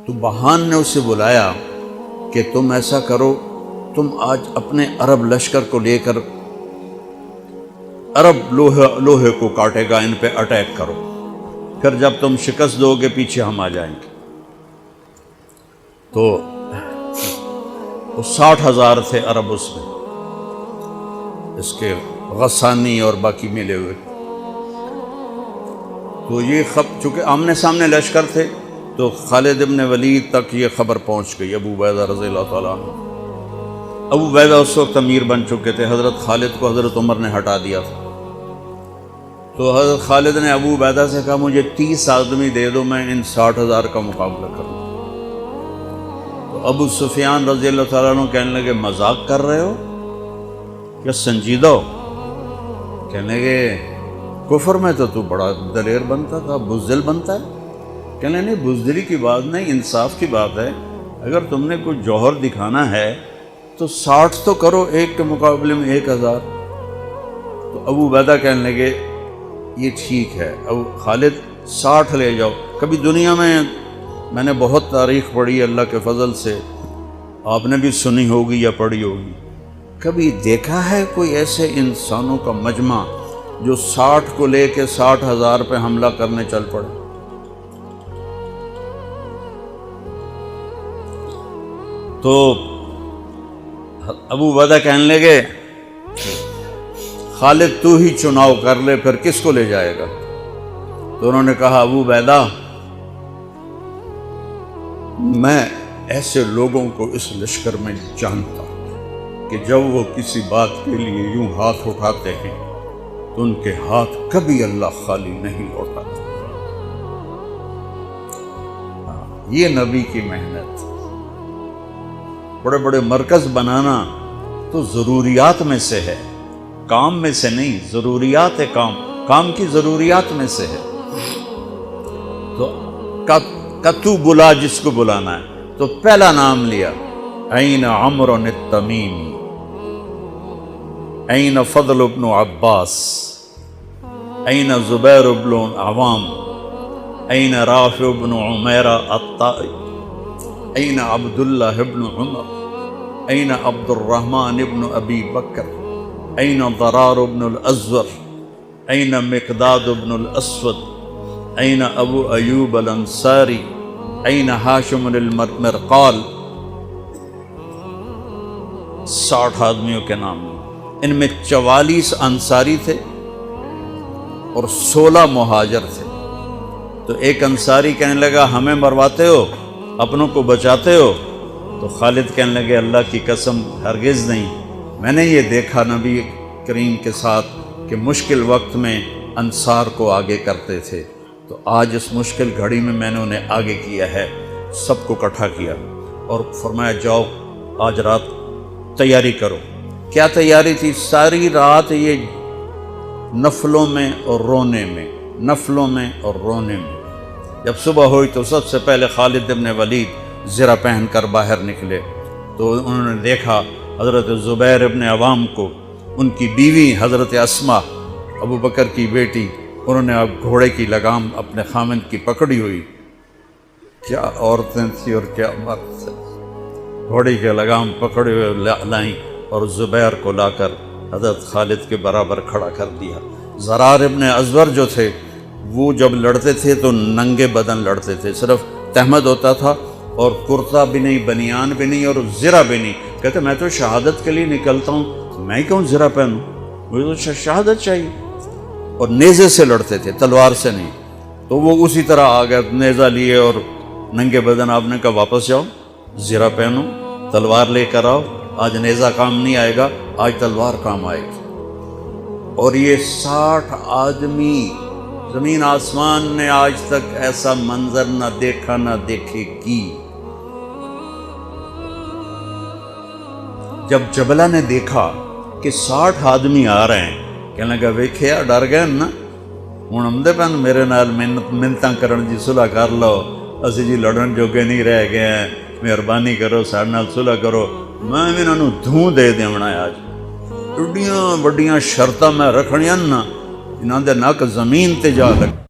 تو بہان نے اسے بلایا کہ تم ایسا کرو، تم آج اپنے عرب لشکر کو لے کر عرب لوہے کو کاٹے گا، ان پہ اٹیک کرو، پھر جب تم شکست دو گے پیچھے ہم آ جائیں گے۔ تو وہ 60,000 تھے عرب اس میں، اس کے غسانی اور باقی ملے ہوئے۔ تو یہ چونکہ آمنے سامنے لشکر تھے تو خالد ابن ولید تک یہ خبر پہنچ گئی، ابو عبیدہ رضی اللہ تعالیٰ عنہ۔ ابو عبیدہ اس وقت امیر بن چکے تھے، حضرت خالد کو حضرت عمر نے ہٹا دیا تھا۔ تو حضرت خالد نے ابو عبیدہ سے کہا مجھے 30 آدمی دے دو، میں ان 60,000 کا مقابلہ کروں۔ تو ابو سفیان رضی اللہ تعالیٰ عنہ کہنے لگے مذاق کر رہے ہو کیا سنجیدہ ہو؟ کہنے لگے کفر میں تو بڑا دلیر بنتا تھا، بزدل بنتا ہے۔ کہنے نہیں، بزدلی کی بات نہیں، انصاف کی بات ہے۔ اگر تم نے کوئی جوہر دکھانا ہے تو 60 تو کرو، ایک کے مقابلے میں 1000۔ تو ابو عبیدہ کہنے لگے یہ ٹھیک ہے، اب خالد 60 لے جاؤ۔ کبھی دنیا میں نے بہت تاریخ پڑھی اللہ کے فضل سے، آپ نے بھی سنی ہوگی یا پڑھی ہوگی، کبھی دیکھا ہے کوئی ایسے انسانوں کا مجمع جو 60 کو لے کے 60,000 پہ حملہ کرنے چل پڑے؟ تو ابو عبیدہ کہنے لگے خالد تو ہی چناؤ کر لے، پھر کس کو لے جائے گا؟ تو انہوں نے کہا ابو عبیدہ میں ایسے لوگوں کو اس لشکر میں جانتا ہوں کہ جب وہ کسی بات کے لیے یوں ہاتھ اٹھاتے ہیں تو ان کے ہاتھ کبھی اللہ خالی نہیں لوٹاتے۔ یہ نبی کی محنت۔ بڑے بڑے مرکز بنانا تو ضروریات میں سے ہے، کام میں سے نہیں، ضروریات ہے، کام کی ضروریات میں سے ہے۔ تو کتو بلا جس کو بلانا ہے تو پہلا نام لیا، این عمرو التمیمی، این فضل بن عباس، این زبیر بن عوام، این رافع بن عمیرہ الطائی، این عبداللہ بن عمر، این عبد الرحمن بن ابی بکر، این ضرار بن الازور، این مقداد بن الاسود، این ابو ایوب الانصاری، این ہاشم المرقال۔ 60 آدمیوں کے نام ہیں۔ ان میں 44 انصاری تھے اور 16 مہاجر تھے۔ تو ایک انصاری کہنے لگا ہمیں مرواتے ہو، اپنوں کو بچاتے ہو؟ تو خالد کہنے لگے اللہ کی قسم ہرگز نہیں، میں نے یہ دیکھا نبی کریم کے ساتھ کہ مشکل وقت میں انصار کو آگے کرتے تھے، تو آج اس مشکل گھڑی میں میں نے انہیں آگے کیا ہے، سب کو اکٹھا کیا اور فرمایا جاؤ آج رات تیاری کرو۔ کیا تیاری تھی؟ ساری رات یہ نفلوں میں اور رونے میں، نفلوں میں اور رونے میں۔ جب صبح ہوئی تو سب سے پہلے خالد ابن ولید زرہ پہن کر باہر نکلے تو انہوں نے دیکھا حضرت زبیر ابن عوام کو، ان کی بیوی حضرت اسماء ابو بکر کی بیٹی، انہوں نے اب گھوڑے کی لگام اپنے خامند کی پکڑی ہوئی۔ کیا عورتیں تھیں اور کیا مرد تھے، گھوڑے کی لگام پکڑے ہوئے لائیں اور زبیر کو لا کر حضرت خالد کے برابر کھڑا کر دیا۔ ضرار ابن ازور جو تھے وہ جب لڑتے تھے تو ننگے بدن لڑتے تھے، صرف تہمد ہوتا تھا اور کرتا بھی نہیں، بنیان بھی نہیں اور زرہ بھی نہیں۔ کہتے میں تو شہادت کے لیے نکلتا ہوں، میں کیوں زرہ پہنوں، مجھے تو شہادت چاہیے۔ اور نیزے سے لڑتے تھے، تلوار سے نہیں۔ تو وہ اسی طرح آ گئے، نیزہ لیے اور ننگے بدن۔ آپ نے کہا واپس جاؤ، زرہ پہنو، تلوار لے کر آؤ، آج نیزہ کام نہیں آئے گا، آج تلوار کام آئے گی۔ اور یہ 60 آدمی، زمین آسمان نے آج تک ایسا منظر نہ دیکھا نہ دیکھے گی۔ جب جبلہ نے دیکھا کہ 60 آدمی آ رہے ہیں، کہنے لگا ویکھیا ڈر گئے نا، ہوں آمدے پن میرے نال منتاں کرن جی صلح کر لو، اسی جی لڑن جوگے نہیں رہ گئے ہیں، مہربانی کرو ساڈے نال صلح کرو، میں بھی انہوں دھوں دے دیونا ہے۔ آج ایڈیاں وڈیاں شرطاں میں رکھنیاں نا، انہاں دے نک زمین تے جا لگ